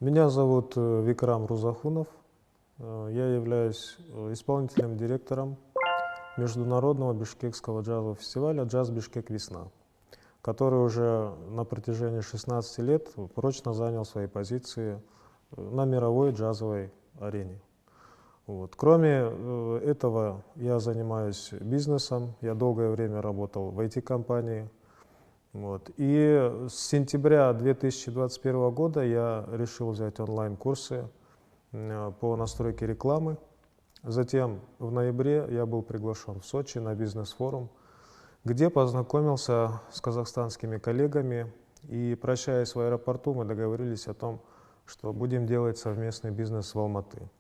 Меня зовут Викрам Рузахунов. Я являюсь исполнительным директором международного бишкекского джазового фестиваля «Джаз Бишкек Весна», который уже на протяжении 16 лет прочно занял свои позиции на мировой джазовой арене. Вот. Кроме этого, я занимаюсь бизнесом. Я долгое время работал в IT-компании. Вот. И с сентября 2021 года я решил взять онлайн-курсы по настройке рекламы. Затем в ноябре я был приглашен в Сочи на бизнес-форум, где познакомился с казахстанскими коллегами. И, прощаясь в аэропорту, мы договорились о том, что будем делать совместный бизнес в Алматы.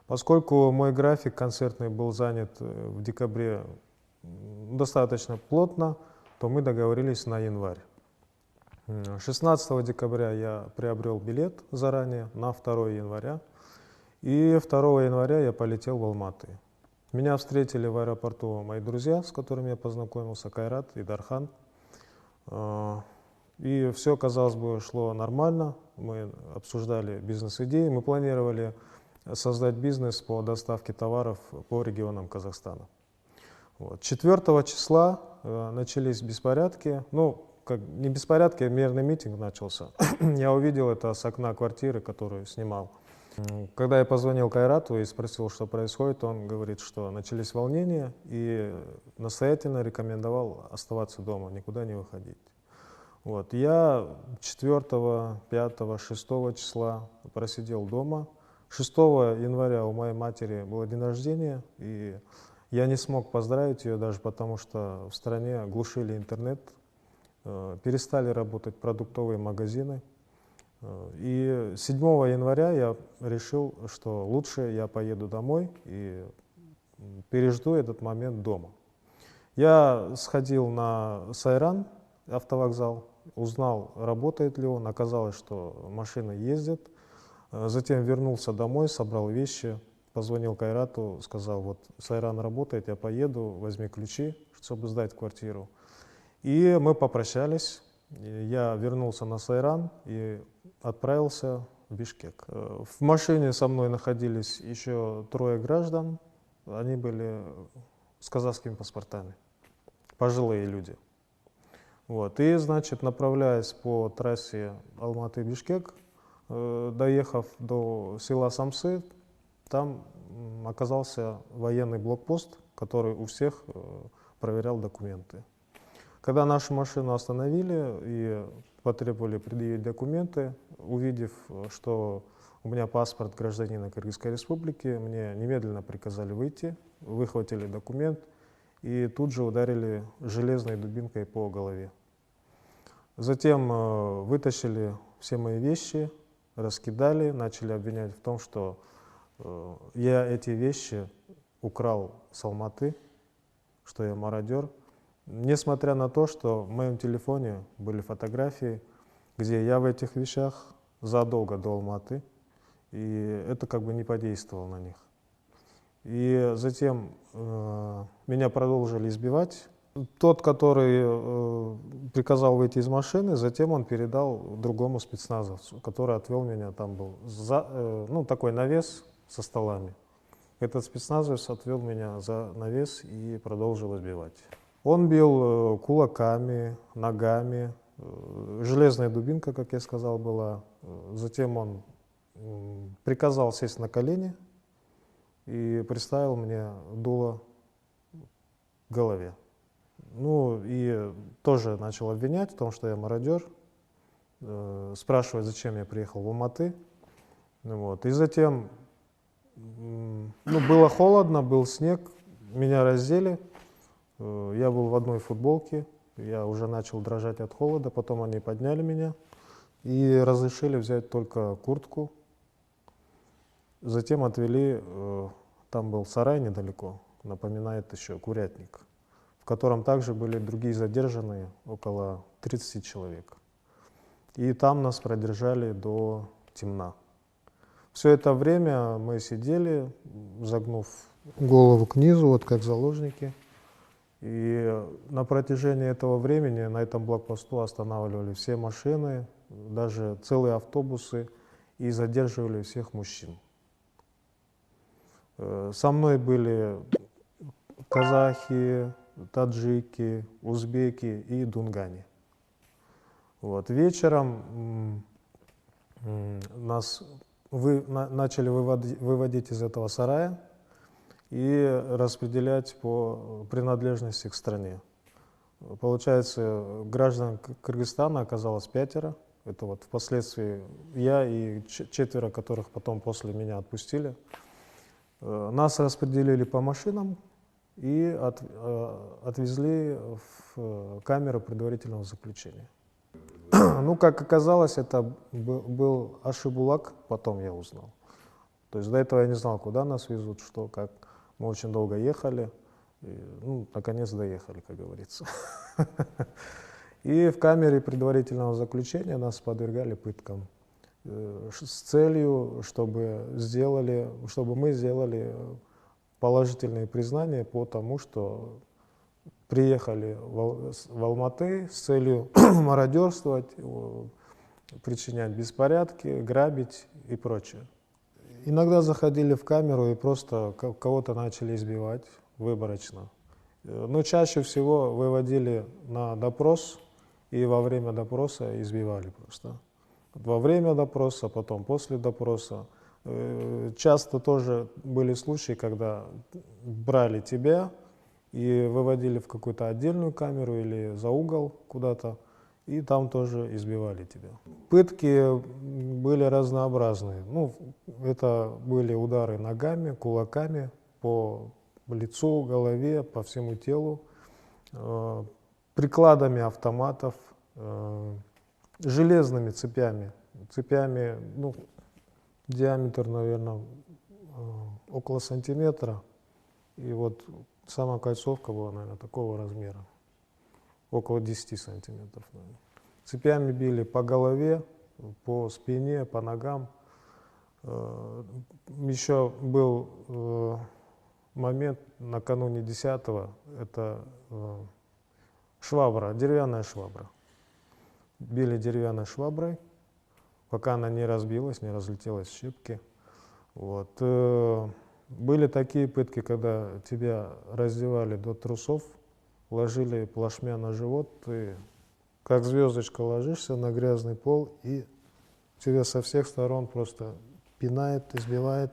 Поскольку мой график концертный был занят в декабре достаточно плотно, то мы договорились на январь. 16 декабря я приобрел билет заранее на 2 января. И 2 января я полетел в Алматы. Меня встретили в аэропорту мои друзья, с которыми я познакомился, Кайрат и Дархан. И все, казалось бы, шло нормально. Мы обсуждали бизнес-идеи, мы планировали создать бизнес по доставке товаров по регионам Казахстана. Вот. 4 числа начались беспорядки. Ну, не беспорядки, а мирный митинг начался. Я увидел это с окна квартиры, которую снимал. Когда я позвонил Кайрату и спросил, что происходит, он говорит, что начались волнения и настоятельно рекомендовал оставаться дома, никуда не выходить. Вот. Я 4, 5, 6 числа просидел дома. 6 января у моей матери был день рождения, и я не смог поздравить ее даже потому, что в стране глушили интернет, перестали работать продуктовые магазины. И 7 января я решил, что лучше я поеду домой и пережду этот момент дома. Я сходил на Сайран, автовокзал, узнал, работает ли он. Оказалось, что машина ездит. Затем вернулся домой, собрал вещи, позвонил Кайрату, сказал, вот Сайран работает, я поеду, возьми ключи, чтобы сдать квартиру. И мы попрощались. Я вернулся на Сайран и отправился в Бишкек. В машине со мной находились еще 3 граждан. Они были с казахскими паспортами, пожилые люди. Вот. И, значит, направляясь по трассе Алматы-Бишкек, доехав до села Самсы, там оказался военный блокпост, который у всех проверял документы. Когда нашу машину остановили и потребовали предъявить документы, увидев, что у меня паспорт гражданина Кыргызской республики, мне немедленно приказали выйти, выхватили документ и тут же ударили железной дубинкой по голове. Затем вытащили все мои вещи, раскидали, начали обвинять в том, что я эти вещи украл с Алматы, что я мародер. Несмотря на то, что в моем телефоне были фотографии, где я в этих вещах задолго до Алматы, и это как бы не подействовало на них. И затем меня продолжили избивать. Тот, который приказал выйти из машины, затем он передал другому спецназовцу, который отвел меня, там был такой навес со столами. Этот спецназовец отвел меня за навес и продолжил избивать. Он бил кулаками, ногами, железная дубинка, как я сказал, была. Затем он приказал сесть на колени и приставил мне дуло к голове. Ну и тоже начал обвинять в том, что я мародер, спрашивать, зачем я приехал в Алматы. Вот. И затем было холодно, был снег, меня раздели. Я был в одной футболке, я уже начал дрожать от холода, потом они подняли меня и разрешили взять только куртку. Затем отвели, там был сарай недалеко, напоминает еще курятник, в котором также были другие задержанные, около 30 человек. И там нас продержали до темна. Все это время мы сидели, загнув голову к низу, вот как заложники. И на протяжении этого времени на этом блокпосту останавливали все машины, даже целые автобусы. и задерживали всех мужчин. Со мной были казахи, таджики, узбеки и дунгане. Вот. Вечером нас начали выводить из этого сарая и распределять по принадлежности к стране. Получается, граждан Кыргызстана оказалось 5. Это вот впоследствии я и 4, которых потом после меня отпустили. Нас распределили по машинам и отвезли в камеру предварительного заключения. Ну, как оказалось, это был Ашибулак, потом я узнал. То есть до этого я не знал, куда нас везут, что, как. Мы очень долго ехали, и, ну, наконец доехали, как говорится. И в камере предварительного заключения нас подвергали пыткам с целью, чтобы мы сделали положительные признания по тому, что приехали в Алматы с целью мародерствовать, причинять беспорядки, грабить и прочее. Иногда заходили в камеру и просто кого-то начали избивать выборочно. Но чаще всего выводили на допрос и во время допроса избивали просто. Во время допроса, потом после допроса. Часто тоже были случаи, когда брали тебя и выводили в какую-то отдельную камеру или за угол куда-то, и там тоже избивали тебя. Пытки были разнообразные. Ну, это были удары ногами, кулаками по лицу, голове, по всему телу, прикладами автоматов, железными цепями. Цепями, ну, диаметр, наверное, около сантиметра. И вот сама кольцовка была, наверное, такого размера. Около 10 сантиметров. Наверное. Цепями били по голове, по спине, по ногам. Еще был момент накануне 10-го, это швабра, деревянная швабра. Били деревянной шваброй, пока она не разбилась, не разлетелась в щепки. Вот. Были такие пытки, когда тебя раздевали до трусов, ложили плашмя на живот, ты как звездочка ложишься на грязный пол, и тебя со всех сторон просто пинает, избивает,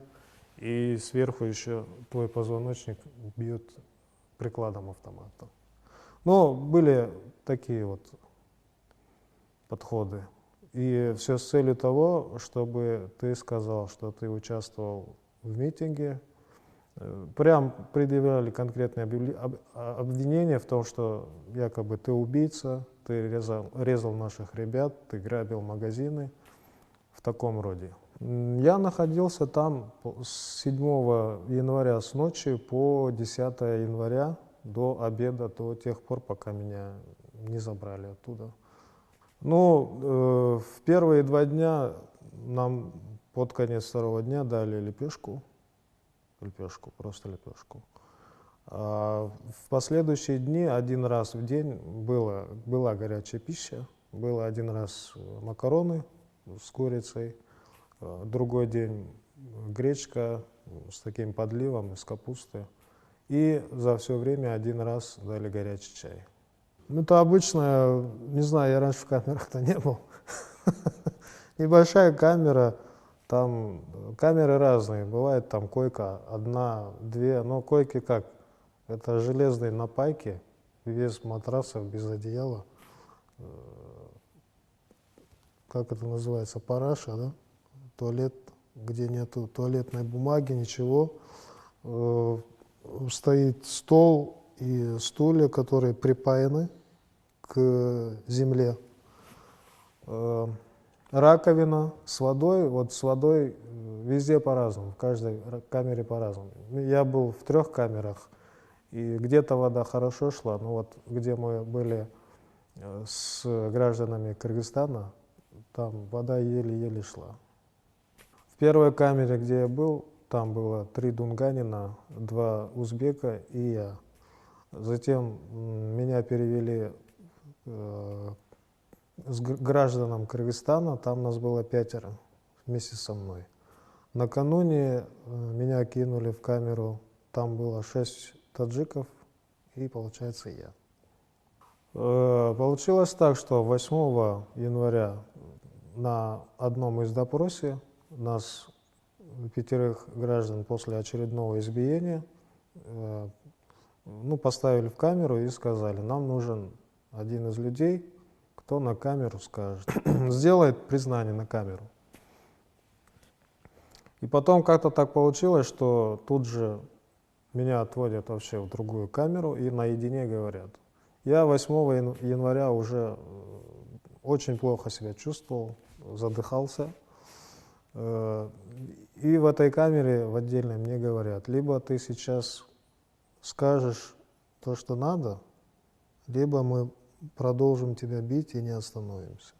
и сверху еще твой позвоночник бьет прикладом автомата. Но были такие вот подходы. И все с целью того, чтобы ты сказал, что ты участвовал в митинге. Прям предъявляли конкретные обвинения в том, что якобы ты убийца, ты резал наших ребят, ты грабил магазины, в таком роде. Я находился там с 7 января с ночи по 10 января до обеда, до тех пор, пока меня не забрали оттуда. Ну, в первые 2 дня нам под конец 2-го дня дали лепешку, просто лепешку. А в последующие дни 1 раз в день была горячая пища, было 1 раз макароны с курицей, другой день гречка с таким подливом из капусты. И за все время 1 раз дали горячий чай. Ну, это обычно, не знаю, я раньше в камерах-то не был. Небольшая камера, там камеры разные, бывает там койка 1, 2, но койки как? Это железные напайки, без матрасов, без одеяла. Как это называется? Параша, да? Туалет, где нету туалетной бумаги, ничего. Стоит стол и стулья, которые припаяны к земле. Раковина с водой, вот с водой везде по-разному, в каждой камере по-разному. Я был в 3 камерах, и где-то вода хорошо шла, но вот где мы были с гражданами Кыргызстана, там вода еле-еле шла. В 1-й камере, где я был, там было 3 дунганина, 2 узбека и я. Затем меня перевели с гражданам Кыргызстана, там нас было 5 вместе со мной. Накануне меня кинули в камеру, там было 6 таджиков и, получается, я. Получилось так, что 8 января на одном из допросов нас, 5 граждан, после очередного избиения, поставили в камеру и сказали: нам нужен один из людей, кто на камеру скажет, сделает признание на камеру. И потом как-то так получилось, что тут же меня отводят вообще в другую камеру и наедине говорят. Я 8 января уже очень плохо себя чувствовал, задыхался. И в этой камере, в отдельной, мне говорят: либо ты сейчас скажешь то, что надо, либо мы продолжим тебя бить и не остановимся.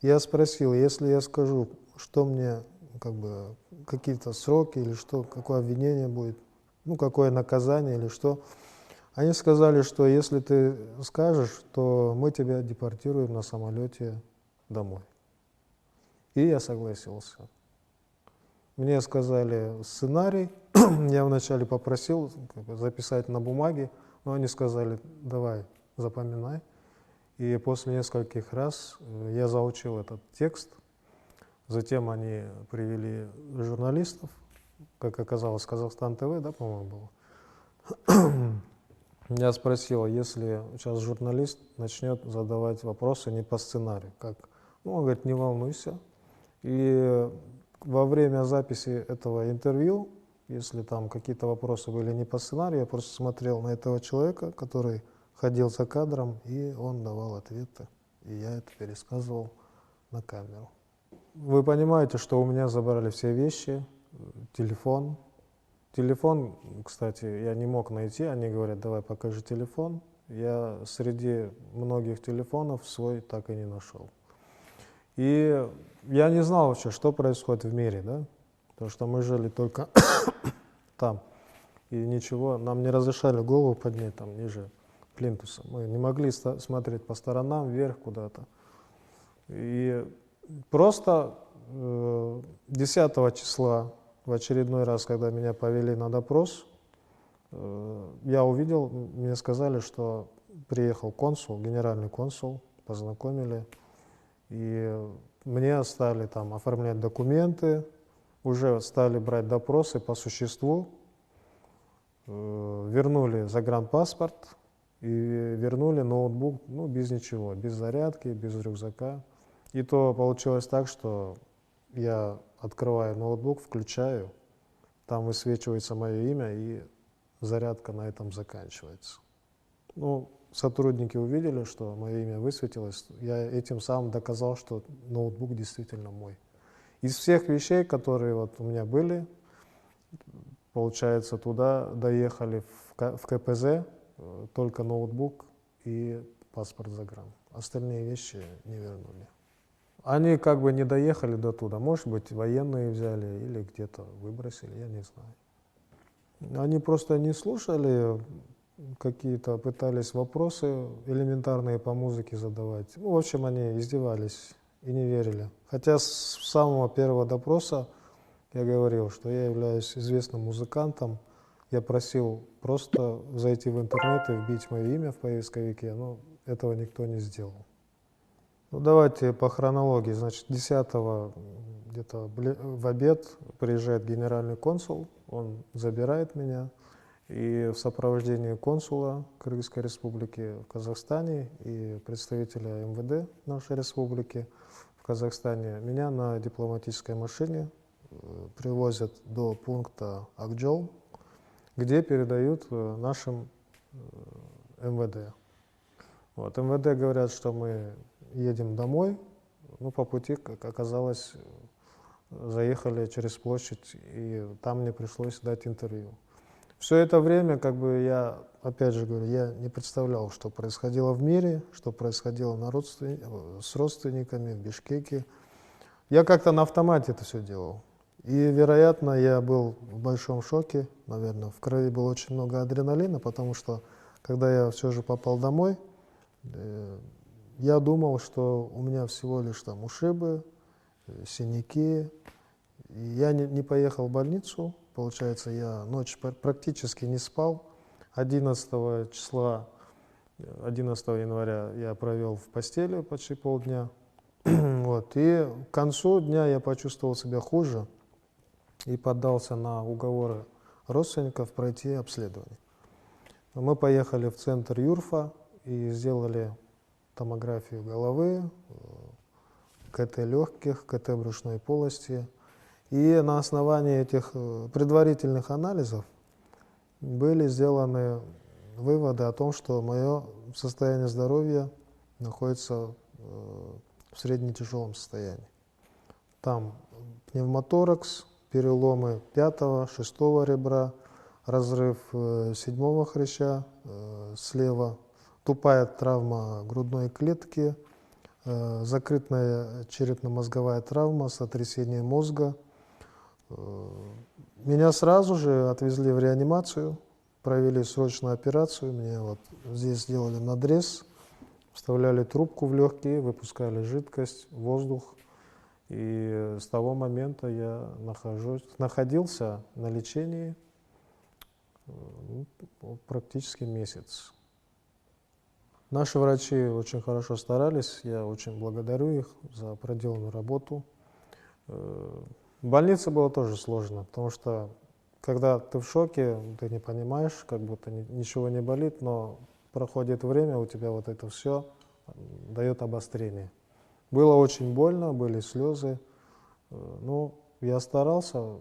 Я спросил: если я скажу, что мне какие-то сроки или что, какое обвинение будет, какое наказание или что. Они сказали, что если ты скажешь, то мы тебя депортируем на самолете домой. И я согласился. Мне сказали сценарий, я вначале попросил записать на бумаге, но они сказали: давай, запоминай. И после нескольких раз я заучил этот текст. Затем они привели журналистов, как оказалось, Казахстан ТВ, да, по-моему, было. Я спросил: если сейчас журналист начнет задавать вопросы не по сценарию, как? Он говорит: не волнуйся. И во время записи этого интервью, если там какие-то вопросы были не по сценарию, я просто смотрел на этого человека, который ходил за кадром, и он давал ответы. И я это пересказывал на камеру. Вы понимаете, что у меня забрали все вещи, телефон. Телефон, кстати, я не мог найти. Они говорят: давай, покажи телефон. Я среди многих телефонов свой так и не нашел. И я не знал вообще, что происходит в мире, да? Потому что мы жили только там. И ничего, нам не разрешали голову поднять там ниже плинтуса. Мы не могли смотреть по сторонам, вверх куда-то. И просто 10 числа, в очередной раз, когда меня повели на допрос, я увидел, мне сказали, что приехал консул, генеральный консул, познакомили, и мне стали там оформлять документы, уже стали брать допросы по существу, вернули загранпаспорт и вернули ноутбук, без ничего, без зарядки, без рюкзака. И то получилось так, что я открываю ноутбук, включаю, там высвечивается мое имя, и зарядка на этом заканчивается. Сотрудники увидели, что мое имя высветилось, я этим самым доказал, что ноутбук действительно мой. Из всех вещей, которые у меня были, получается, туда доехали в КПЗ только ноутбук и паспорт загран. Остальные вещи не вернули. Они не доехали до туда. Может быть, военные взяли или где-то выбросили, я не знаю. Они просто не слушали, какие-то пытались вопросы элементарные по музыке задавать. В общем, они издевались и не верили. Хотя с самого первого допроса я говорил, что я являюсь известным музыкантом. Я просил просто зайти в интернет и вбить мое имя в поисковике, но этого никто не сделал. Давайте по хронологии. Значит, 10-го где-то в обед приезжает генеральный консул, он забирает меня, и в сопровождении консула Кыргызской республики в Казахстане и представителя МВД нашей республики в Казахстане меня на дипломатической машине привозят до пункта Акджол, где передают нашим МВД. МВД говорят, что мы едем домой, по пути, как оказалось, заехали через площадь, и там мне пришлось дать интервью. Все это время, я, опять же говорю, я не представлял, что происходило в мире, что происходило с родственниками в Бишкеке. Я как-то на автомате это все делал. И, вероятно, я был в большом шоке, наверное, в крови было очень много адреналина, потому что, когда я все же попал домой, я думал, что у меня всего лишь ушибы, синяки. И я не поехал в больницу, получается, я ночь практически не спал. 11 числа, 11 января я провел в постели почти полдня. Вот. И к концу дня я почувствовал себя хуже и поддался на уговоры родственников пройти обследование. Мы поехали в центр ЮРФа и сделали томографию головы, КТ легких, КТ брюшной полости. И на основании этих предварительных анализов были сделаны выводы о том, что мое состояние здоровья находится в средне-тяжелом состоянии. Там пневмоторакс, переломы 5-го, 6-го ребра, разрыв 7-го хряща слева, тупая травма грудной клетки, закрытая черепно-мозговая травма, сотрясение мозга. Меня сразу же отвезли в реанимацию, провели срочную операцию. Мне вот здесь сделали надрез, вставляли трубку в легкие, выпускали жидкость, воздух. И с того момента я находился на лечении практически месяц. Наши врачи очень хорошо старались, я очень благодарю их за проделанную работу. В больнице было тоже сложно, потому что когда ты в шоке, ты не понимаешь, как будто ничего не болит, но проходит время, у тебя вот это все дает обострение. Было очень больно, были слезы, но я старался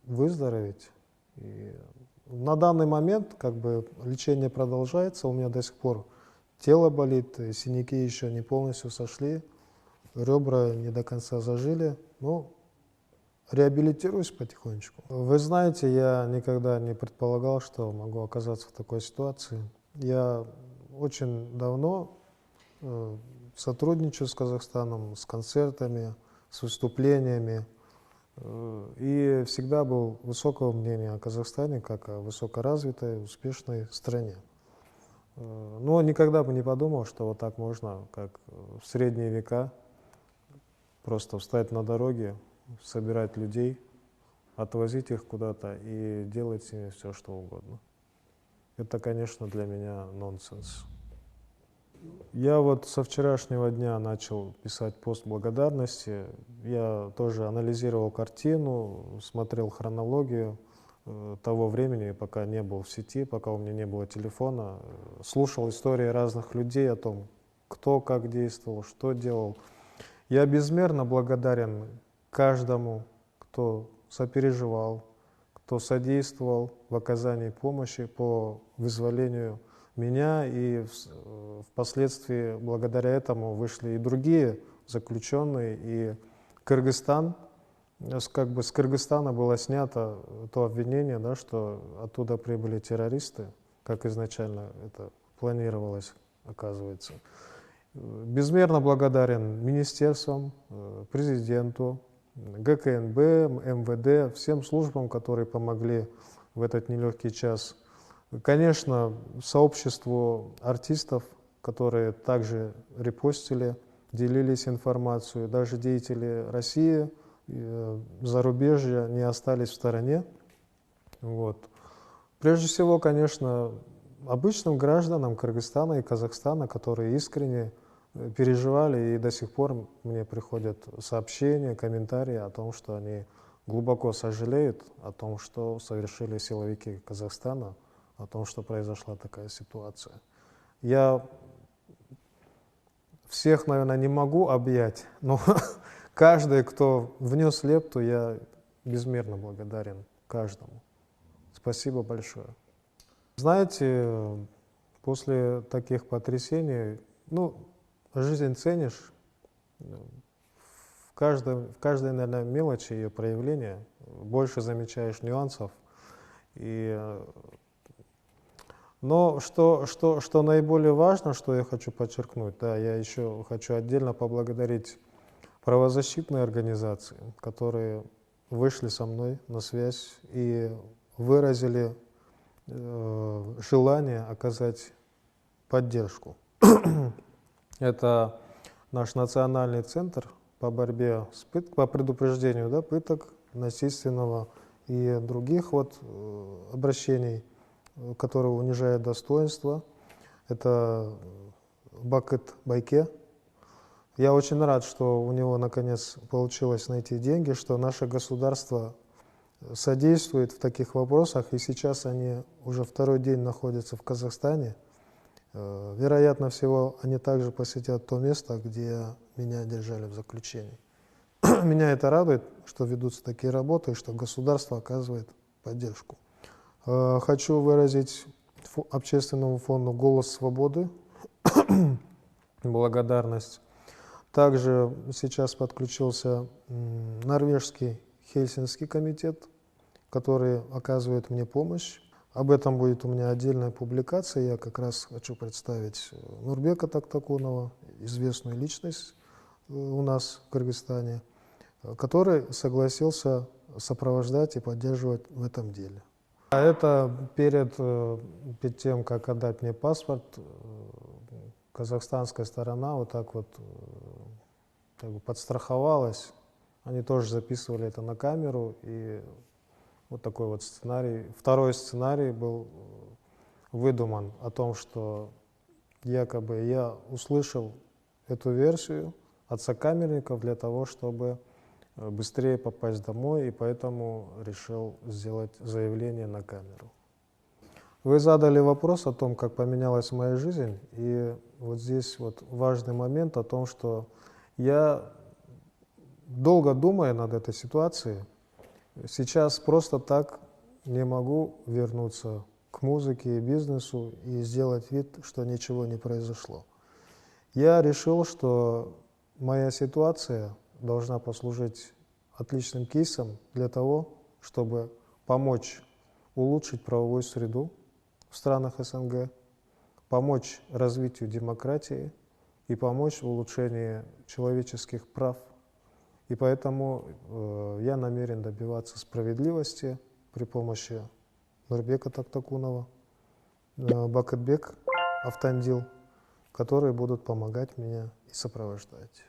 выздороветь. И на данный момент как бы лечение продолжается, у меня до сих пор тело болит, синяки еще не полностью сошли, ребра не до конца зажили, но реабилитируюсь потихонечку. Вы знаете, я никогда не предполагал, что могу оказаться в такой ситуации. Я очень давно сотрудничаю с Казахстаном, с концертами, с выступлениями, и всегда был высокого мнения о Казахстане как о высокоразвитой, успешной стране. Но никогда бы не подумал, что вот так можно, как в средние века, просто встать на дороге, собирать людей, отвозить их куда-то и делать с ними все, что угодно. Это, конечно, для меня нонсенс. Я вот со вчерашнего дня начал писать пост благодарности. Я тоже анализировал картину, смотрел хронологию того времени, пока не был в сети, пока у меня не было телефона. Слушал истории разных людей о том, кто как действовал, что делал. Я безмерно благодарен каждому, кто сопереживал, кто содействовал в оказании помощи по вызволению меня, и впоследствии благодаря этому вышли и другие заключенные, и Кыргызстан, как бы с Кыргызстана было снято то обвинение, да, что оттуда прибыли террористы, как изначально это планировалось, оказывается. Безмерно благодарен министерствам, президенту, ГКНБ, МВД, всем службам, которые помогли в этот нелегкий час. Конечно, сообществу артистов, которые также репостили, делились информацией, даже деятели России, зарубежья не остались в стороне. Вот. Прежде всего, конечно, обычным гражданам Кыргызстана и Казахстана, которые искренне переживали, и до сих пор мне приходят сообщения, комментарии о том, что они глубоко сожалеют о том, что совершили силовики Казахстана, о том, что произошла такая ситуация. Я всех, наверное, не могу объять, но каждый, кто внес лепту, я безмерно благодарен каждому. Спасибо большое. Знаете, после таких потрясений, жизнь ценишь, в каждой, наверное, мелочи ее проявления больше замечаешь нюансов. Но что наиболее важно, что я хочу подчеркнуть, да, я еще хочу отдельно поблагодарить правозащитные организации, которые вышли со мной на связь и выразили желание оказать поддержку. Это наш национальный центр по борьбе с по предупреждению, да, пыток, насильственного и других обращений, которые унижают достоинство. Это Бакыт Байке. Я очень рад, что у него наконец получилось найти деньги, что наше государство содействует в таких вопросах, и сейчас они уже второй день находятся в Казахстане. Вероятно всего, они также посетят то место, где меня держали в заключении. Меня это радует, что ведутся такие работы, и что государство оказывает поддержку. Хочу выразить общественному фонду «Голос свободы» благодарность. Также сейчас подключился норвежский Хельсинский комитет, который оказывает мне помощь. Об этом будет у меня отдельная публикация. Я как раз хочу представить Нурбека Тактакунова, известную личность у нас в Кыргызстане, который согласился сопровождать и поддерживать в этом деле. А это перед тем, как отдать мне паспорт, казахстанская сторона вот так вот как бы подстраховалась. Они тоже записывали это на камеру, и вот такой вот сценарий. Второй сценарий был выдуман о том, что якобы я услышал эту версию от сокамерников для того, чтобы быстрее попасть домой, и поэтому решил сделать заявление на камеру. Вы задали вопрос о том, как поменялась моя жизнь, и вот здесь вот важный момент о том, что я, долго думая над этой ситуацией, сейчас просто так не могу вернуться к музыке и бизнесу и сделать вид, что ничего не произошло. Я решил, что моя ситуация должна послужить отличным кейсом для того, чтобы помочь улучшить правовую среду в странах СНГ, помочь развитию демократии и помочь в улучшении человеческих прав. И поэтому я намерен добиваться справедливости при помощи Нурбека Тактакунова, Бакытбек Автандил, которые будут помогать мне и сопровождать.